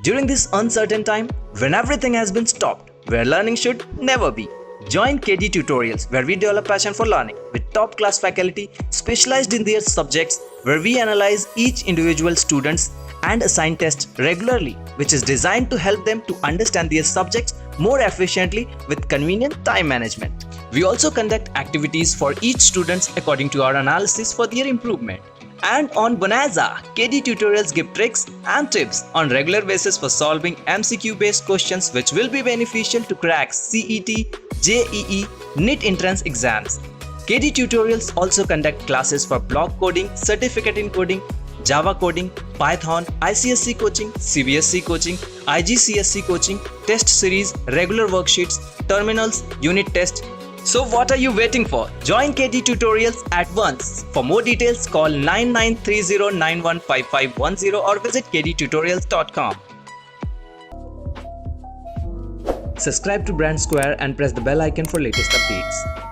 During this uncertain time, when everything has been stopped, where learning should never be, join KD Tutorials, where we develop passion for learning with top-class faculty specialized in their subjects, where we analyze each individual students and assign tests regularly, which is designed to help them to understand their subjects more efficiently with convenient time management. We also conduct activities for each student according to our analysis for their improvement. And on Bonanza, KD Tutorials give tricks and tips on regular basis for solving MCQ-based questions which will be beneficial to crack CET, JEE, NEET entrance exams. KD Tutorials also conduct classes for block coding, certificate in coding, Java coding, Python, ICSC coaching, CBSC coaching, IGCSE coaching, test series, regular worksheets, terminals, unit tests. So what are you waiting for? Join KD Tutorials at once. For more details, call 9930915510 or visit kdtutorials.com. Subscribe to Brand Square and press the bell icon for latest updates.